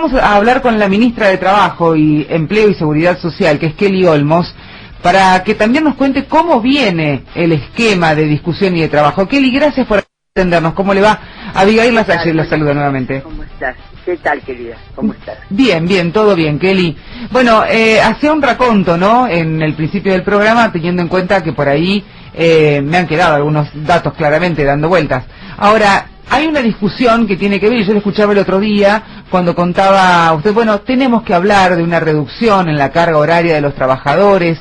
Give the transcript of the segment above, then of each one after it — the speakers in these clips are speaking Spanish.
Vamos a hablar con la ministra de Trabajo y Empleo y Seguridad Social, que es Kelly Olmos, para que también nos cuente cómo viene el esquema de discusión y de trabajo. Kelly, gracias por atendernos. ¿Cómo le va? Abigail Lasalle la saluda nuevamente. ¿Cómo estás? ¿Qué tal, querida? ¿Cómo estás? Bien, bien, todo bien, Kelly. Bueno, hacía un raconto, ¿no?, en el principio del programa, teniendo en cuenta que por ahí me han quedado algunos datos claramente dando vueltas. Ahora, hay una discusión que tiene que ver, y yo lo escuchaba el otro día, cuando contaba usted, bueno, tenemos que hablar de una reducción en la carga horaria de los trabajadores.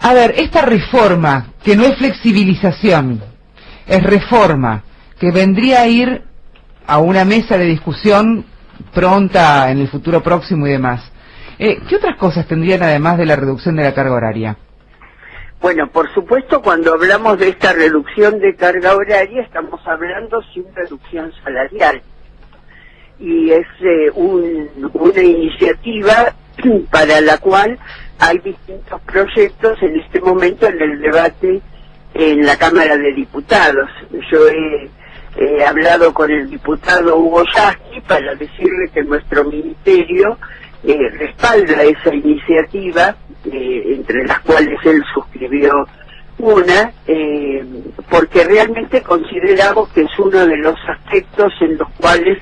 A ver, esta reforma, que no es flexibilización, es reforma, que vendría a ir a una mesa de discusión pronta en el futuro próximo y demás. ¿Qué otras cosas tendrían además de la reducción de la carga horaria? Bueno, por supuesto, cuando hablamos de esta reducción de carga horaria, estamos hablando sin reducción salarial. Y es una iniciativa para la cual hay distintos proyectos en este momento en el debate en la Cámara de Diputados. Yo he hablado con el diputado Hugo Yasky para decirle que nuestro ministerio respalda esa iniciativa, entre las cuales él suscribió una, porque realmente consideramos que es uno de los aspectos en los cuales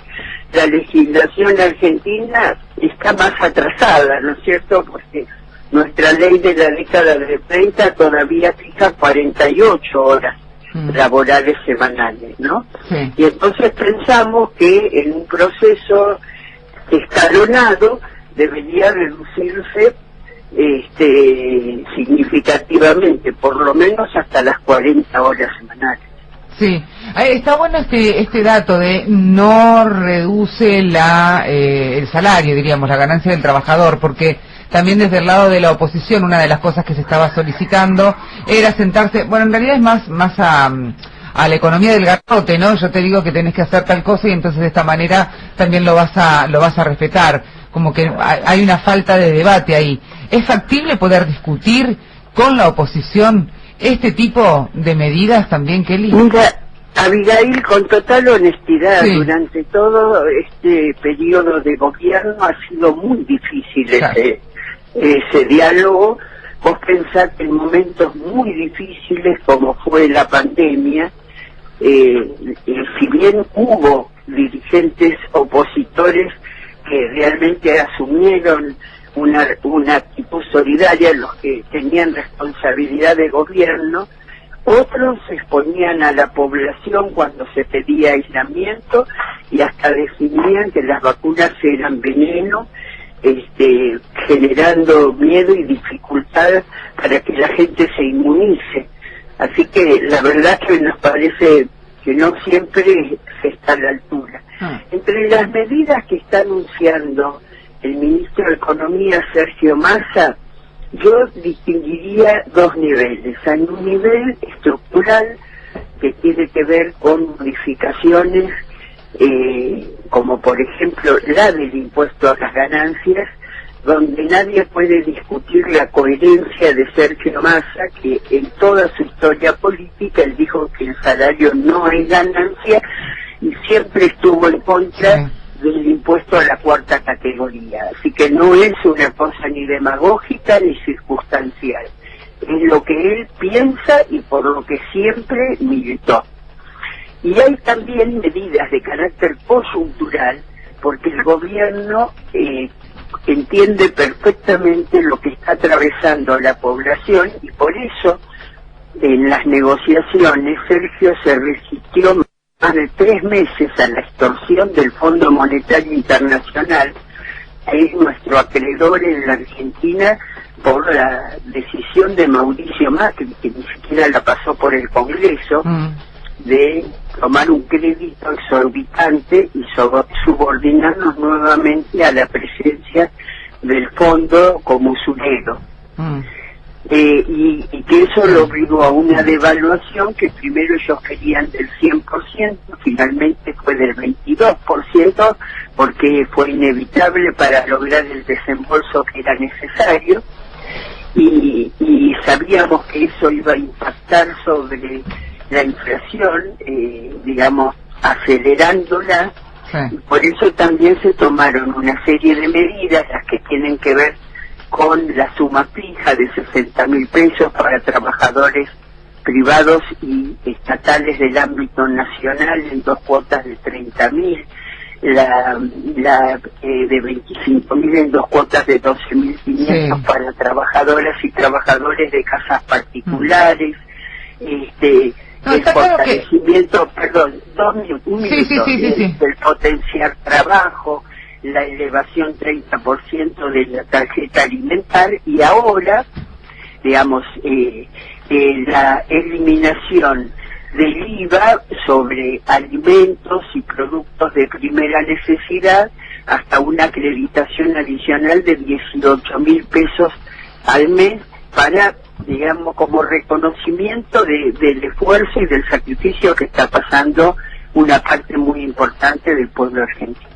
la legislación argentina está más atrasada, ¿no es cierto? Porque nuestra ley de la década de 30 todavía fija 48 horas laborales semanales, ¿no? Sí. Y entonces pensamos que en un proceso escalonado debería reducirse significativamente, por lo menos hasta las 40 horas semanales. Sí, está bueno este dato de no reduce el salario, diríamos, la ganancia del trabajador, porque también desde el lado de la oposición una de las cosas que se estaba solicitando era sentarse, bueno, en realidad es más a la economía del garrote, ¿no? Yo te digo que tenés que hacer tal cosa y entonces de esta manera también lo vas a respetar, como que hay una falta de debate ahí. ¿Es factible poder discutir con la oposición este tipo de medidas también, Kelly? Mira, Abigail, con total honestidad, sí, durante todo este periodo de gobierno ha sido muy difícil claro, ese diálogo. Vos pensás que en momentos muy difíciles como fue la pandemia, si bien hubo dirigentes opositores que realmente asumieron una actitud solidaria, los que tenían responsabilidad de gobierno, otros exponían a la población cuando se pedía aislamiento y hasta definían que las vacunas eran veneno, generando miedo y dificultad para que la gente se inmunice. Así que la verdad que nos parece que no siempre se está a la altura. Entre las medidas que está anunciando el ministro de Economía, Sergio Massa, yo distinguiría dos niveles. Hay un nivel estructural que tiene que ver con modificaciones, como por ejemplo la del impuesto a las ganancias, donde nadie puede discutir la coherencia de Sergio Massa, que en toda su historia política él dijo que el salario no es ganancia y siempre estuvo en contra del impuesto a la cuarta categoría. Así que no es una cosa ni demagógica ni circunstancial. Es lo que él piensa y por lo que siempre militó. Y hay también medidas de carácter coyuntural, porque el gobierno entiende perfectamente lo que está atravesando la población y por eso en las negociaciones Sergio se resistió más de 3 meses a la extorsión del Fondo Monetario Internacional, que es nuestro acreedor en la Argentina, por la decisión de Mauricio Macri, que ni siquiera la pasó por el Congreso, de tomar un crédito exorbitante y subordinarnos nuevamente a la presencia del fondo como usurero. Y que eso lo obligó a una devaluación que primero ellos querían del 100%, finalmente fue del 22%, porque fue inevitable para lograr el desembolso que era necesario, y sabíamos que eso iba a impactar sobre la inflación, acelerándola Sí. Por eso también se tomaron una serie de medidas, las que tienen que ver con la suma fija de 60.000 pesos para trabajadores privados y estatales del ámbito nacional en 2 cuotas de 30.000, la de 25.000 en 2 cuotas de 12.500 sí. para trabajadoras y trabajadores de casas particulares, No, el está claro fortalecimiento, perdón, un minuto, sí. del potenciar trabajo, la elevación 30% de la tarjeta alimentar y ahora, digamos, la eliminación del IVA sobre alimentos y productos de primera necesidad hasta una acreditación adicional de 18.000 pesos al mes para, digamos, como reconocimiento del esfuerzo y del sacrificio que está pasando una parte muy importante del pueblo argentino.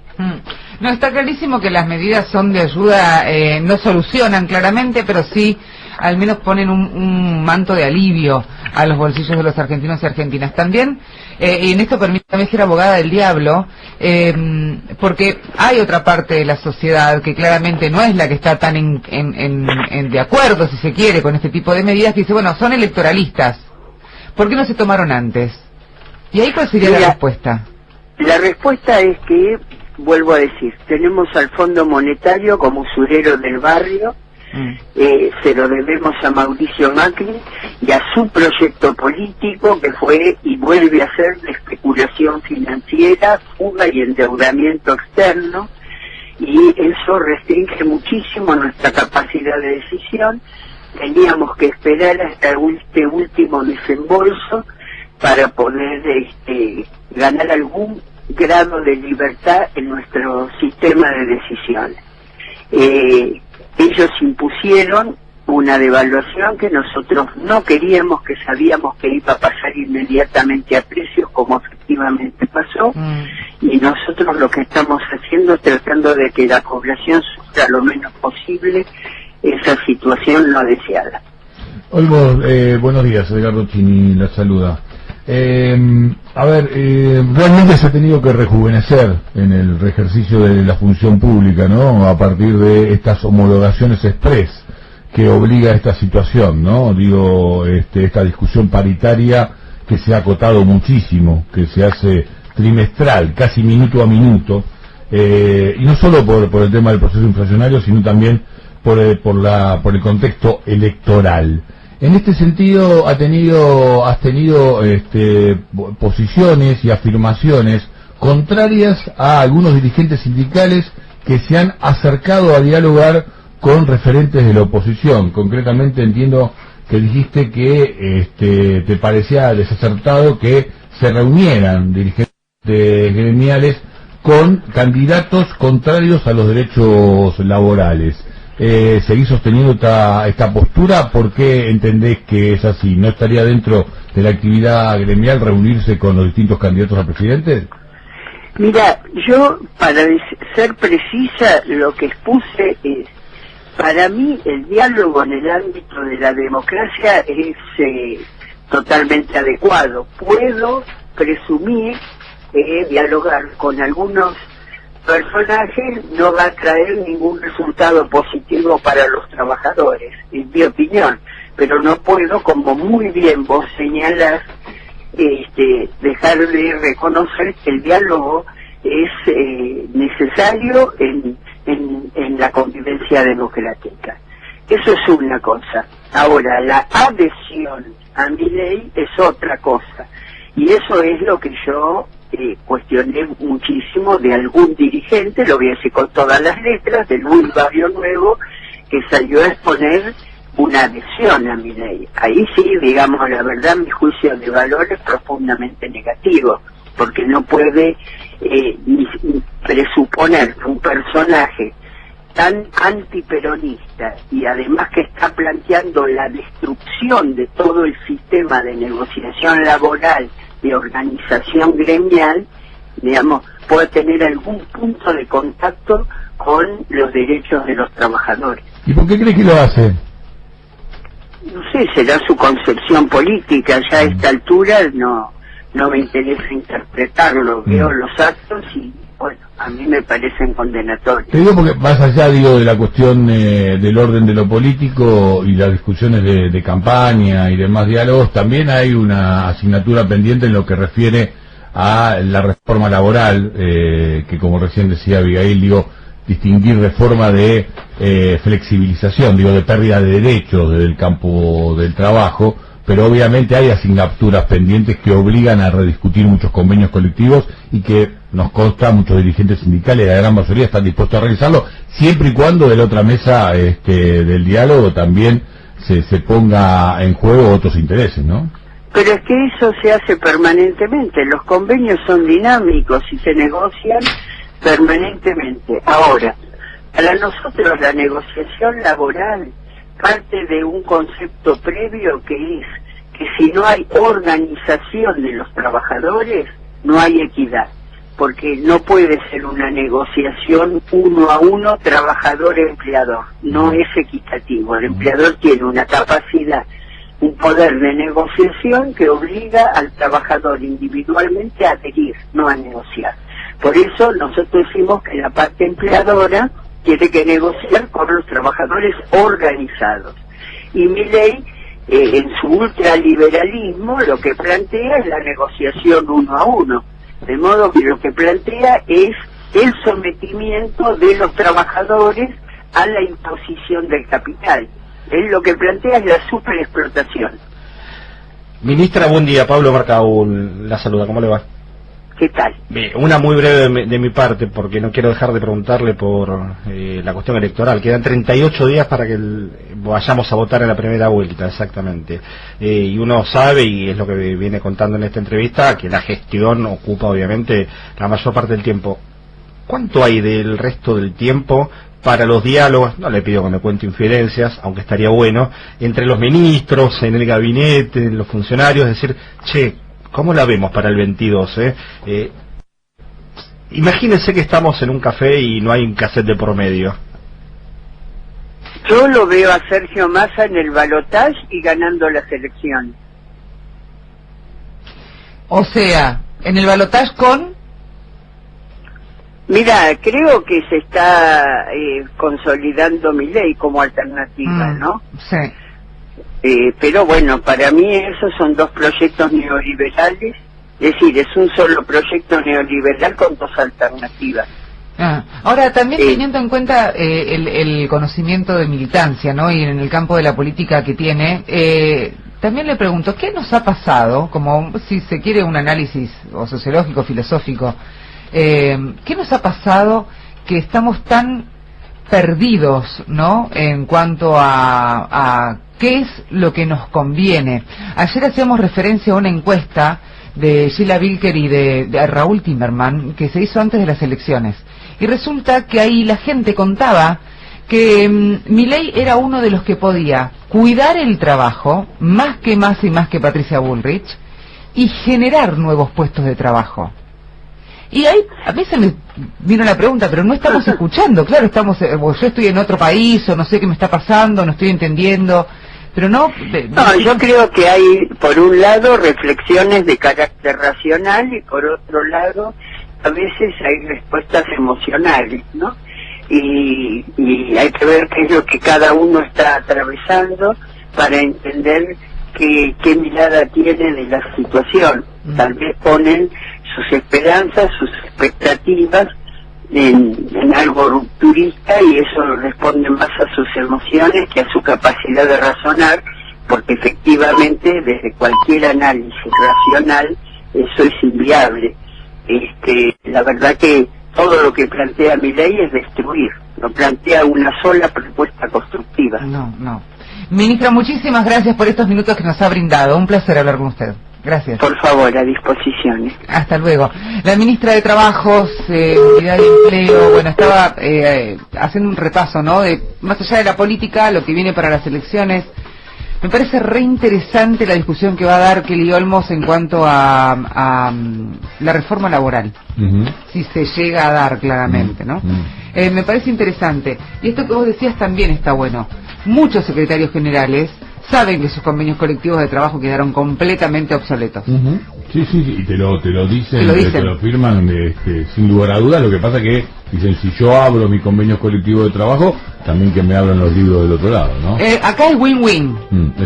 No, está clarísimo que las medidas son de ayuda, no solucionan claramente, pero sí al menos ponen un manto de alivio a los bolsillos de los argentinos y argentinas. También, y en esto permítame ser abogada del diablo, porque hay otra parte de la sociedad que claramente no es la que está tan de acuerdo, si se quiere, con este tipo de medidas, que dice, bueno, son electoralistas, ¿por qué no se tomaron antes? ¿Y ahí cuál sería la respuesta? La respuesta es que, vuelvo a decir, tenemos al Fondo Monetario como usurero del barrio, se lo debemos a Mauricio Macri y a su proyecto político que fue y vuelve a ser de especulación financiera, fuga y endeudamiento externo, y eso restringe muchísimo nuestra capacidad de decisión. Teníamos que esperar hasta este último desembolso para poder ganar algún grado de libertad en nuestro sistema de decisiones. Ellos impusieron una devaluación que nosotros no queríamos, que sabíamos que iba a pasar inmediatamente a precios, como efectivamente pasó, y nosotros lo que estamos haciendo es tratando de que la población sufra lo menos posible esa situación no deseada. Olmo, buenos días, Edgardo Chini la saluda. Realmente se ha tenido que rejuvenecer en el ejercicio de la función pública, ¿no? A partir de estas homologaciones express que obliga a esta situación, ¿no? Digo, esta discusión paritaria que se ha acotado muchísimo, que se hace trimestral, casi minuto a minuto, y no solo por el tema del proceso inflacionario, sino también por el contexto electoral. En este sentido, has tenido posiciones y afirmaciones contrarias a algunos dirigentes sindicales que se han acercado a dialogar con referentes de la oposición. Concretamente entiendo que dijiste que te parecía desacertado que se reunieran dirigentes gremiales con candidatos contrarios a los derechos laborales. ¿Seguís sosteniendo esta postura? ¿Por qué entendés que es así? ¿No estaría dentro de la actividad gremial reunirse con los distintos candidatos a presidente? Mira, yo, para ser precisa, lo que expuse es, para mí el diálogo en el ámbito de la democracia es totalmente adecuado. Puedo presumir que dialogar con algunos personajes no va a traer ningún resultado positivo para los trabajadores, en mi opinión, pero no puedo, como muy bien vos señalás, dejar de reconocer que el diálogo es necesario en la convivencia democrática. Eso es una cosa. Ahora, la adhesión a mi ley es otra cosa, y eso es lo que yo cuestioné muchísimo de algún dirigente, lo voy a decir con todas las letras, de Luis Barrio Nuevo, que salió a exponer una adhesión a mi ley. Ahí sí, digamos la verdad, mi juicio de valor es profundamente negativo, porque no puede presuponer que un personaje tan antiperonista y además que está planteando la destrucción de todo el sistema de negociación laboral, de organización gremial, digamos, puede tener algún punto de contacto con los derechos de los trabajadores. ¿Y por qué crees que lo hace? No sé, será su concepción política. Ya a esta altura no me interesa interpretarlo. Veo los actos y bueno, a mí me parecen condenatorias. Te digo porque más allá, digo, de la cuestión del orden de lo político y las discusiones de campaña y demás diálogos, también hay una asignatura pendiente en lo que refiere a la reforma laboral, que como recién decía Abigail, digo, distinguir reforma de flexibilización, digo, de pérdida de derechos desde el campo del trabajo, pero obviamente hay asignaturas pendientes que obligan a rediscutir muchos convenios colectivos y que nos consta muchos dirigentes sindicales, la gran mayoría están dispuestos a realizarlo, siempre y cuando de la otra mesa del diálogo también se ponga en juego otros intereses, ¿no? Pero es que eso se hace permanentemente, los convenios son dinámicos y se negocian permanentemente. Ahora, para nosotros la negociación laboral parte de un concepto previo que es que si no hay organización de los trabajadores, no hay equidad, porque no puede ser una negociación uno a uno trabajador-empleador, no es equitativo. El empleador tiene una capacidad, un poder de negociación que obliga al trabajador individualmente a adherir, no a negociar. Por eso nosotros decimos que la parte empleadora tiene que negociar con los trabajadores organizados. Y Milei, en su ultraliberalismo, lo que plantea es la negociación uno a uno. De modo que lo que plantea es el sometimiento de los trabajadores a la imposición del capital. Él lo que plantea es la superexplotación. Ministra, buen día. Pablo Marcaúl la saluda. ¿Cómo le va? ¿Qué tal? Bien, una muy breve de mi parte, porque no quiero dejar de preguntarle por la cuestión electoral. Quedan 38 días para que vayamos a votar en la primera vuelta, exactamente. Y uno sabe, y es lo que viene contando en esta entrevista, que la gestión ocupa obviamente la mayor parte del tiempo. ¿Cuánto hay del resto del tiempo para los diálogos? No le pido que me cuente infidencias, aunque estaría bueno, entre los ministros, en el gabinete, en los funcionarios, decir, che, ¿cómo la vemos para el 22? Imagínense que estamos en un café y no hay un cassette de por medio. Yo lo veo a Sergio Massa en el balotaje y ganando las elecciones. O sea, en el balotaje con... Mira, creo que se está consolidando Milei como alternativa, ¿no? Sí. Pero bueno, para mí esos son dos proyectos neoliberales, es decir, es un solo proyecto neoliberal con dos alternativas. Ahora, también teniendo en cuenta el conocimiento de militancia, ¿no? Y en el campo de la política que tiene, también le pregunto, ¿qué nos ha pasado, como si se quiere un análisis o sociológico, filosófico, qué nos ha pasado que estamos tan perdidos, ¿no? En cuanto a qué es lo que nos conviene. Ayer hacíamos referencia a una encuesta de Sheila Bilker y de Raúl Timerman que se hizo antes de las elecciones. Y resulta que ahí la gente contaba que Milei era uno de los que podía cuidar el trabajo, más que Patricia Bullrich, y generar nuevos puestos de trabajo. Y ahí a mí se me vino la pregunta, pero no estamos escuchando, claro, yo estoy en otro país, o no sé qué me está pasando, no estoy entendiendo, pero no... No, yo creo que hay, por un lado, reflexiones de carácter racional, y por otro lado, a veces hay respuestas emocionales, ¿no? Y hay que ver qué es lo que cada uno está atravesando para entender qué mirada tiene de la situación. Tal vez ponen sus esperanzas, sus expectativas en algo rupturista, y eso responde más a sus emociones que a su capacidad de razonar, porque efectivamente desde cualquier análisis racional eso es inviable. La verdad que todo lo que plantea Milei es destruir, no plantea una sola propuesta constructiva. No. Ministra, muchísimas gracias por estos minutos que nos ha brindado. Un placer hablar con usted. Gracias. Por favor, a disposición. Hasta luego. La ministra de Trabajos, Seguridad y Empleo, bueno, estaba haciendo un repaso, ¿no? De más allá de la política, lo que viene para las elecciones. Me parece re interesante la discusión que va a dar Kelly Olmos en cuanto a la reforma laboral. Si se llega a dar claramente, ¿no? Me parece interesante. Y esto que vos decías también está bueno. Muchos secretarios generales saben que sus convenios colectivos de trabajo quedaron completamente obsoletos. Sí, y te lo dicen, te lo firman sin lugar a dudas. Lo que pasa que dicen, si yo abro mi convenio colectivo de trabajo, también que me abran los libros del otro lado, ¿no? Acá es win-win.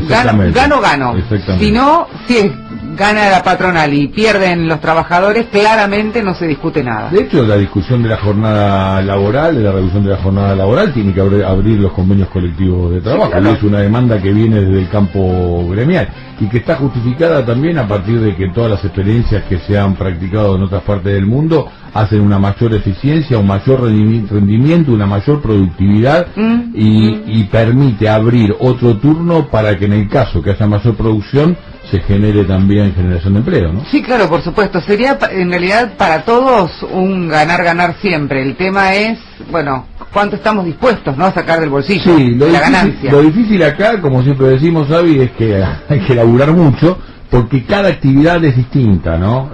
Gano. Si no, si gana la patronal y pierden los trabajadores, claramente no se discute nada. De hecho, la discusión de la jornada laboral, de la reducción de la jornada laboral, tiene que abrir los convenios colectivos de trabajo. Sí, claro. Es una demanda que viene desde el campo gremial y que está justificada también a partir de que todas las experiencias que se han practicado en otras partes del mundo hacen una mayor eficiencia, un mayor rendimiento, una mayor productividad y permite abrir otro turno para que en el caso que haya mayor producción se genere también generación de empleo, ¿no? Sí, claro, por supuesto. Sería en realidad para todos un ganar-ganar siempre. El tema es, bueno, cuánto estamos dispuestos, ¿no?, a sacar del bolsillo, la ganancia. Lo difícil acá, como siempre decimos, Avi, es que hay que laburar mucho porque cada actividad es distinta, ¿no?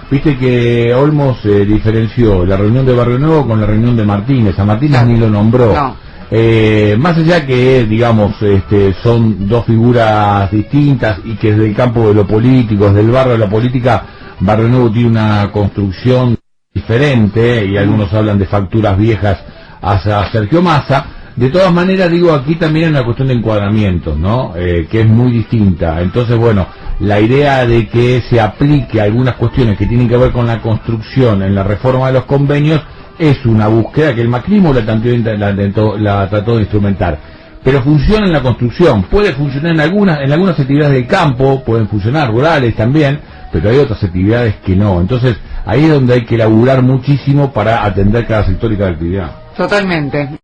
Viste que Olmos diferenció la reunión de Barrio Nuevo con la reunión de Martínez. A Martínez ni lo nombró. No. Más allá que, digamos, son dos figuras distintas y que desde el campo de lo político, desde el barrio de la política, Barrio Nuevo tiene una construcción diferente y algunos hablan de facturas viejas hacia Sergio Massa. De todas maneras, digo, aquí también hay una cuestión de encuadramientos, ¿no? Que es muy distinta. Entonces, bueno, la idea de que se aplique algunas cuestiones que tienen que ver con la construcción en la reforma de los convenios es una búsqueda que el macrismo la trató de instrumentar. Pero funciona en la construcción, puede funcionar en algunas actividades del campo, pueden funcionar rurales también, pero hay otras actividades que no. Entonces, ahí es donde hay que laburar muchísimo para atender cada sector y cada actividad. Totalmente.